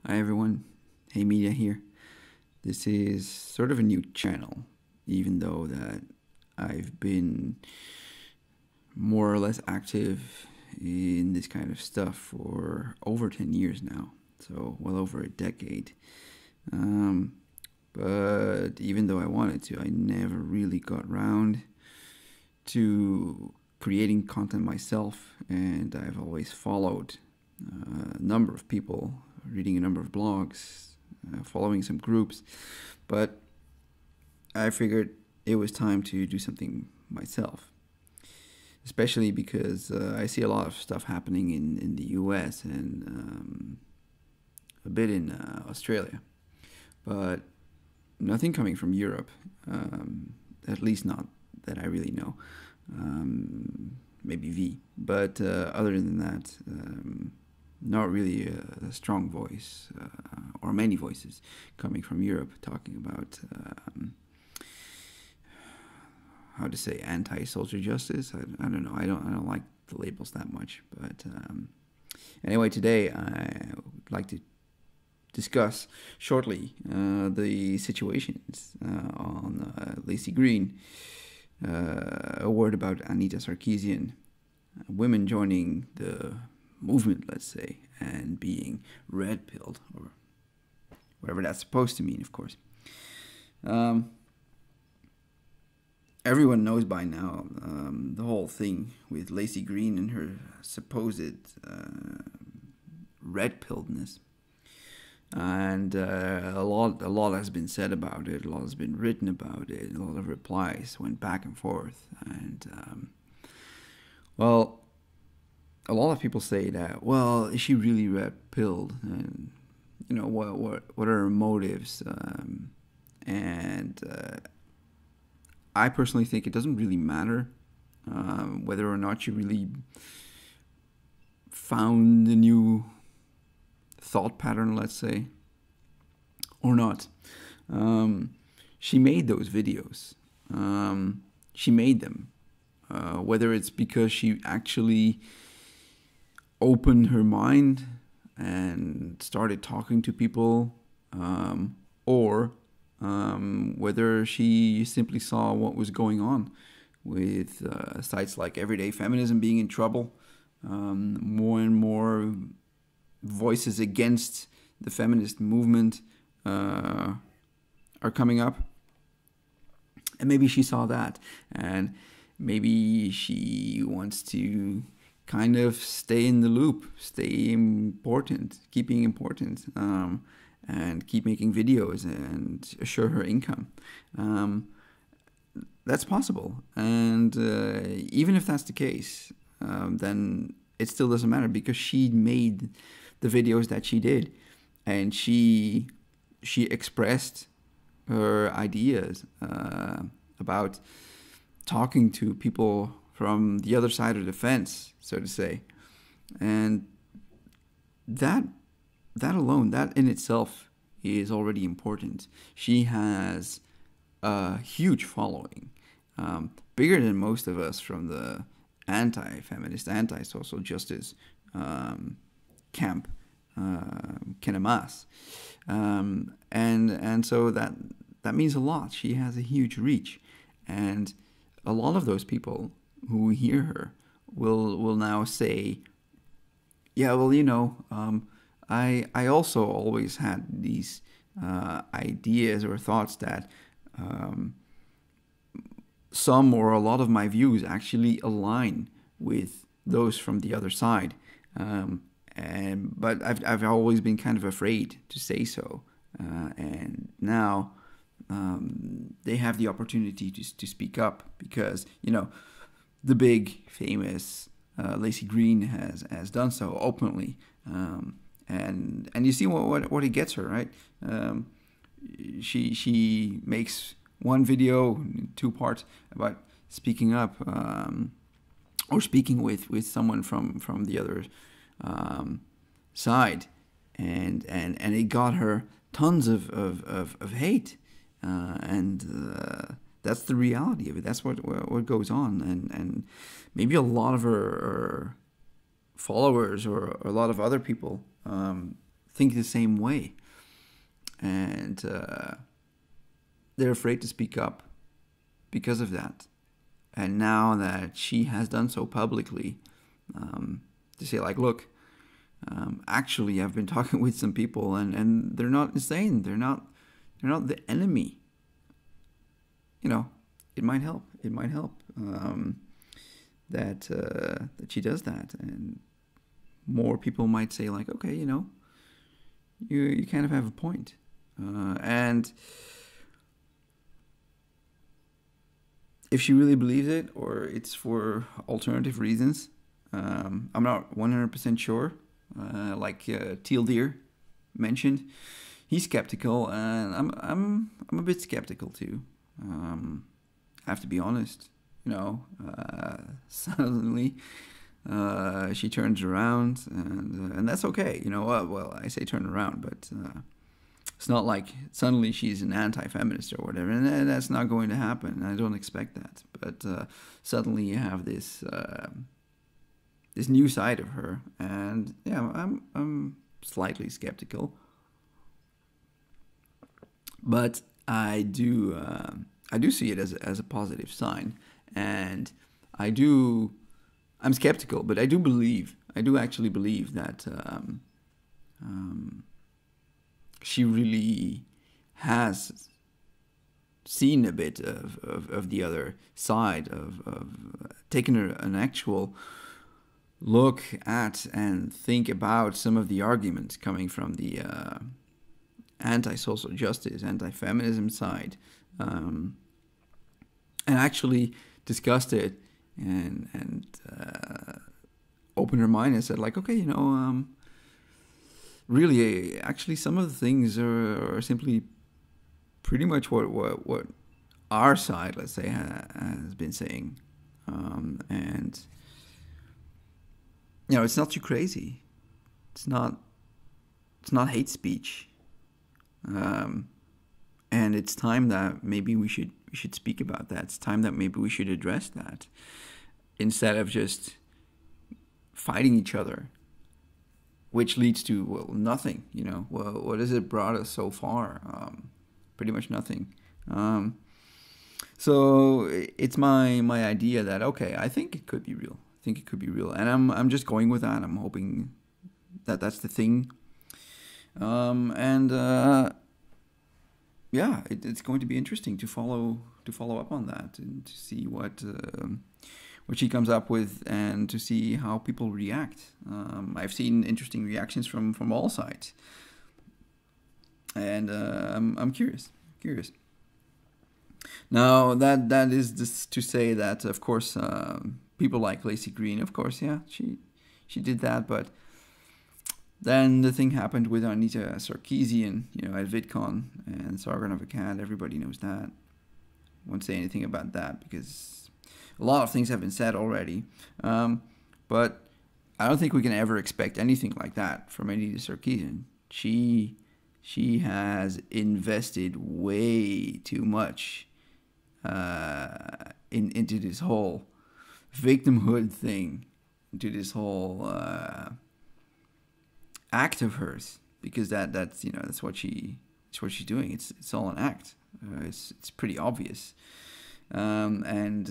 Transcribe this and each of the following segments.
Hi everyone, Hey Media here. This is sort of a new channel, even though that I've been more or less active in this kind of stuff for over 10 years now, so well over a decade. But even though I wanted to, I never really got around to creating content myself, and I've always followed a number of people, reading a number of blogs, following some groups, but I figured it was time to do something myself, especially because I see a lot of stuff happening in the US and a bit in Australia, but nothing coming from Europe, at least not that I really know. Maybe V, but other than that, not really a strong voice or many voices coming from Europe talking about how to say anti-social justice. I don't know. I don't like the labels that much. But anyway, today I would like to discuss shortly the situations on Laci Green. A word about Anita Sarkeesian, women joining the movement, let's say, and being red-pilled, or whatever that's supposed to mean, of course. Everyone knows by now the whole thing with Laci Green and her supposed red-pilledness. And a lot has been said about it. A lot has been written about it. A lot of replies went back and forth. And well, a lot of people say that, well, is she really red-pilled? And you know, what are her motives? And I personally think it doesn't really matter whether or not she really found a new thought pattern, let's say, or not. She made those videos. She made them. Whether it's because she actually opened her mind and started talking to people, or whether she simply saw what was going on with sites like Everyday Feminism being in trouble. More and more voices against the feminist movement are coming up, and maybe she saw that, and maybe she wants to kind of stay in the loop, stay important, keeping important, and keep making videos and assure her income. That's possible, and even if that's the case, then it still doesn't matter, because she made the videos that she did, and she expressed her ideas about talking to people from the other side of the fence, so to say. And that alone, that in itself is already important. She has a huge following, bigger than most of us from the anti-feminist, anti-social justice camp can amass, and so that means a lot. She has a huge reach, and a lot of those people who hear her will now say, yeah, well, you know, I also always had these ideas or thoughts that some or a lot of my views actually align with those from the other side. But I've always been kind of afraid to say so, and now they have the opportunity to speak up, because, you know, the big famous Laci Green has done so openly, and you see what it gets her, right? She makes one video, 2 parts, about speaking up, or speaking with someone from the other side, and it got her tons of hate, and that's the reality of it. That's what goes on, and maybe a lot of her followers or a lot of other people think the same way, and they're afraid to speak up because of that. And now that she has done so publicly, to say like, look, actually, I've been talking with some people, and they're not insane. They're not the enemy. You know, it might help. It might help that she does that, and more people might say like, okay, you know, you kind of have a point, and if she really believes it, or it's for alternative reasons, I'm not 100% sure. Like Teal Deer mentioned, he's skeptical, and I'm a bit skeptical too. I have to be honest. You know, suddenly she turns around, and that's okay. You know, well, I say turn around, but it's not like suddenly she's an anti-feminist or whatever, and that's not going to happen. I don't expect that. But suddenly you have this this new side of her, and yeah, I'm slightly skeptical, but I do see it as a positive sign, and I'm skeptical, but I do actually believe that she really has seen a bit of the other side, of taken an actual look at and think about some of the arguments coming from the anti-social justice, anti-feminism side, and actually discussed it and opened her mind and said like, okay, you know, really, actually, some of the things are simply pretty much what our side, let's say, has been saying, and you know, it's not too crazy. It's not hate speech, and it's time that maybe we should speak about that. It's time that maybe we should address that instead of just fighting each other, which leads to, well, nothing. You know, well, what has it brought us so far? Pretty much nothing. So it's my idea that, okay, I think it could be real. And I'm just going with that. I'm hoping that that's the thing. Yeah, it's going to be interesting to follow up on that and to see what she comes up with, and to see how people react. I've seen interesting reactions from all sides, and I'm curious. Now that is just to say that, of course, people like Laci Green, of course, yeah, she did that, but then the thing happened with Anita Sarkeesian, you know, at VidCon, and Sargon of Akkad. Everybody knows that. Won't say anything about that because a lot of things have been said already. But I don't think we can ever expect anything like that from Anita Sarkeesian. She has invested way too much into this whole victimhood thing, into this whole act of hers, because that's you know, that's what she's doing. It's all an act. It's pretty obvious. And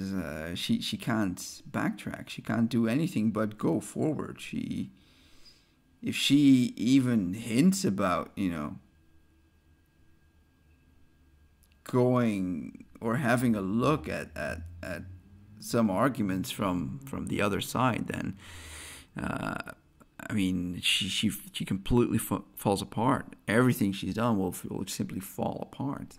she can't backtrack. She can't do anything but go forward. If she even hints about, you know, going or having a look at some arguments from the other side, then I mean, she completely falls apart. Everything she's done will simply fall apart.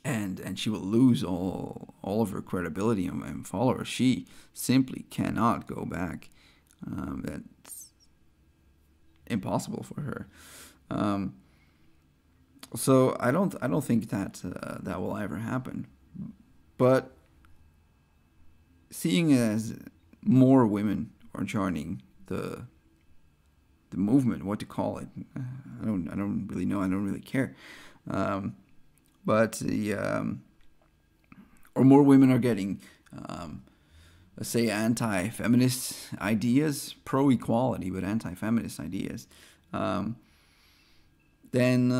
And she will lose all of her credibility and followers. She simply cannot go back. That's impossible for her. So I don't think that will ever happen. But seeing as more women are joining the movement, what to call it, I don't really know. I don't really care. But or more women are getting let's say, anti-feminist ideas, pro-equality but anti-feminist ideas, then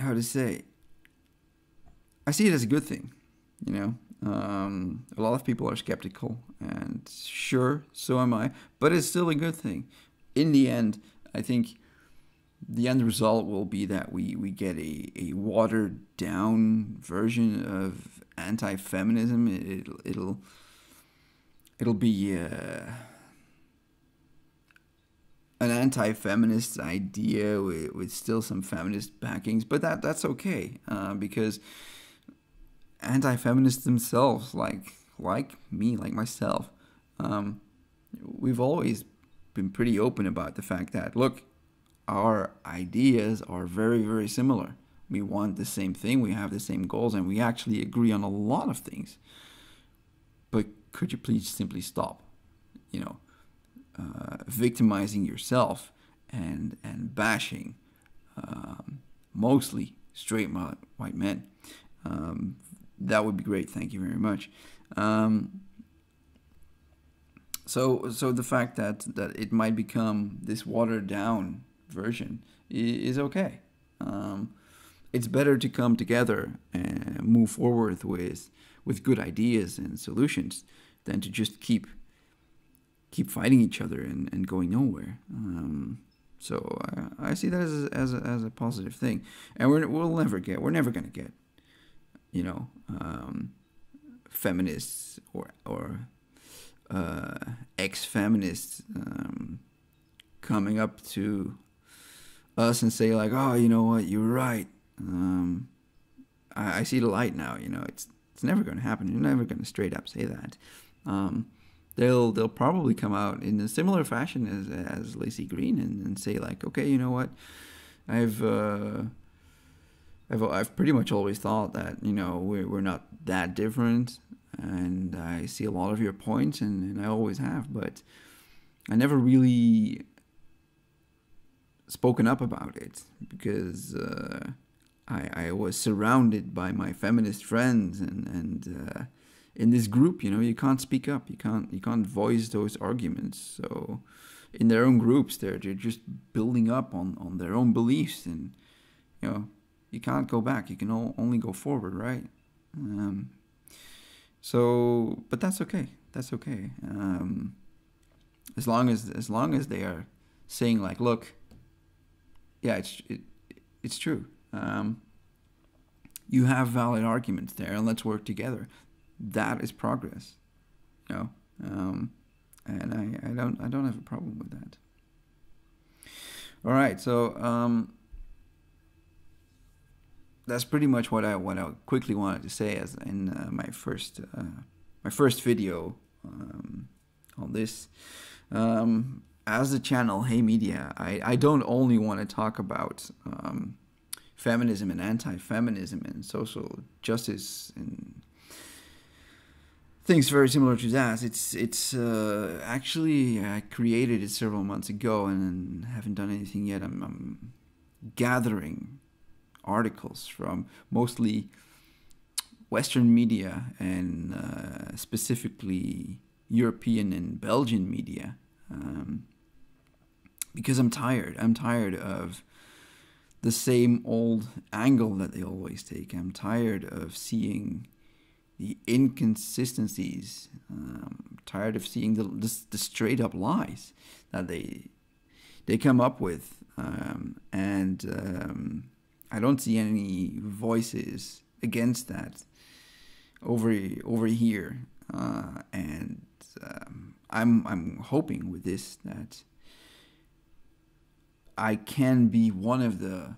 how to say, I see it as a good thing, you know. A lot of people are skeptical, and sure, so am I, but it's still a good thing. In the end, I think the end result will be that we get a watered down version of anti-feminism. It'll be an anti-feminist idea with still some feminist backings, but that's okay, because anti-feminists themselves, like me, like myself, we've always been pretty open about the fact that, look, our ideas are very, very similar. We want the same thing, we have the same goals, and we actually agree on a lot of things. But could you please simply stop, you know, victimizing yourself and bashing mostly straight white men? That would be great. Thank you very much. So the fact that it might become this watered down version is okay. It's better to come together and move forward with good ideas and solutions than to just keep fighting each other and going nowhere. So I see that as a positive thing, and we're never gonna get, you know, feminists or ex-feminists coming up to us and say like, oh, you know what, you're right. I see the light now. You know, it's never going to happen. You're never going to straight up say that. They'll probably come out in a similar fashion as Laci Green and say like, okay, you know what, I've pretty much always thought that, you know, we're not that different, and I see a lot of your points, and I always have, but I never really spoken up about it because I was surrounded by my feminist friends, and in this group, you know, you can't speak up, you can't voice those arguments. So in their own groups, they're just building up on their own beliefs, and, you know, you can't go back. You can only go forward, right? So, but that's okay. That's okay. As long as they are saying like, look, yeah, it's true. You have valid arguments there, and let's work together. That is progress, you know. And I don't have a problem with that. All right, so that's pretty much what I quickly wanted to say as in my first video on this. As the channel Hey Media, I don't only want to talk about feminism and anti-feminism and social justice and things very similar to that. It's actually, I created it several months ago and haven't done anything yet. I'm gathering articles from mostly Western media and specifically European and Belgian media, because I'm tired. I'm tired of the same old angle that they always take. I'm tired of seeing the inconsistencies. Tired of seeing the straight up lies that they come up with, and I don't see any voices against that over here, and I'm hoping with this that I can be one of the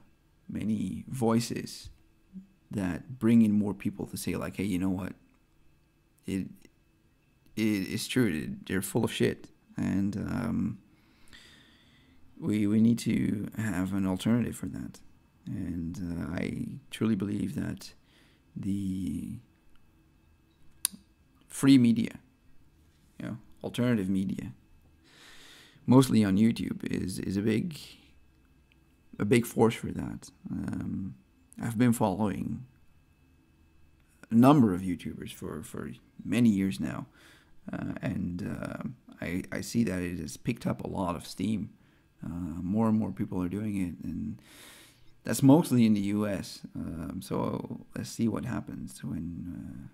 many voices that bring in more people to say like, hey, you know what, it's true, they're full of shit, and we need to have an alternative for that. And I truly believe that the free media, you know, alternative media, mostly on YouTube, is a big force for that. I've been following number of YouTubers for many years now, I see that it has picked up a lot of steam. More and more people are doing it, and that's mostly in the U.S. So let's see what happens when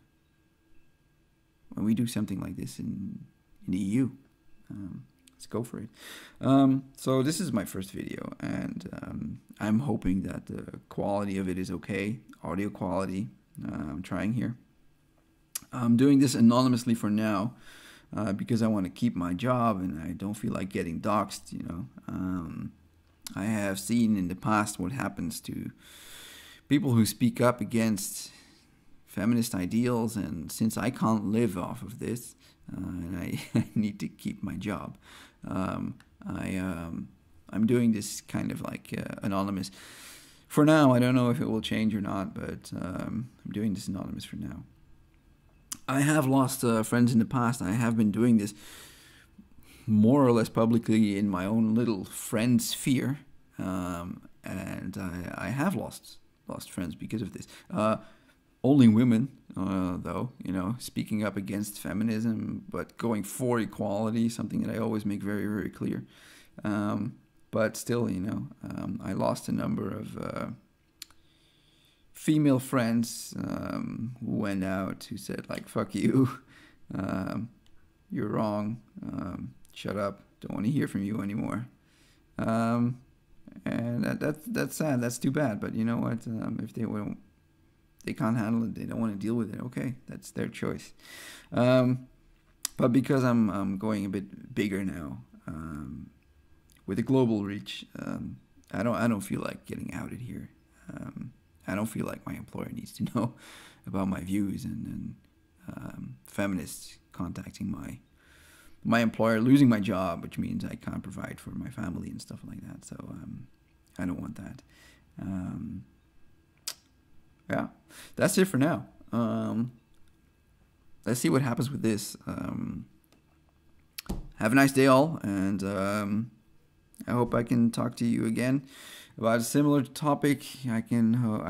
we do something like this in the EU. Let's go for it. So this is my first video, and I'm hoping that the quality of it is okay, audio quality. I'm trying here. I'm doing this anonymously for now because I want to keep my job and I don't feel like getting doxxed, you know. I have seen in the past what happens to people who speak up against feminist ideals, and since I can't live off of this, and I need to keep my job, I'm doing this kind of like anonymous. For now, I don't know if it will change or not, but I'm doing this anonymous for now. I have lost friends in the past. I have been doing this more or less publicly in my own little friend sphere, and I have lost friends because of this. Only women, though, you know, speaking up against feminism, but going for equality, something that I always make very, very clear. But still, you know, I lost a number of female friends who went out, who said, like, fuck you, you're wrong, shut up, don't want to hear from you anymore. And that's sad, that's too bad, but you know what, if they can't handle it, they don't want to deal with it, okay, that's their choice. But because I'm going a bit bigger now, with a global reach, I don't feel like getting outed here. I don't feel like my employer needs to know about my views, and feminists contacting my employer, losing my job, which means I can't provide for my family and stuff like that. So I don't want that. Yeah, that's it for now. Let's see what happens with this. Have a nice day, all, and I hope I can talk to you again about a similar topic. I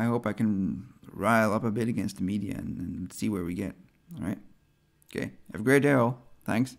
hope I can rile up a bit against the media and see where we get. All right. Okay. Have a great day, all. Thanks.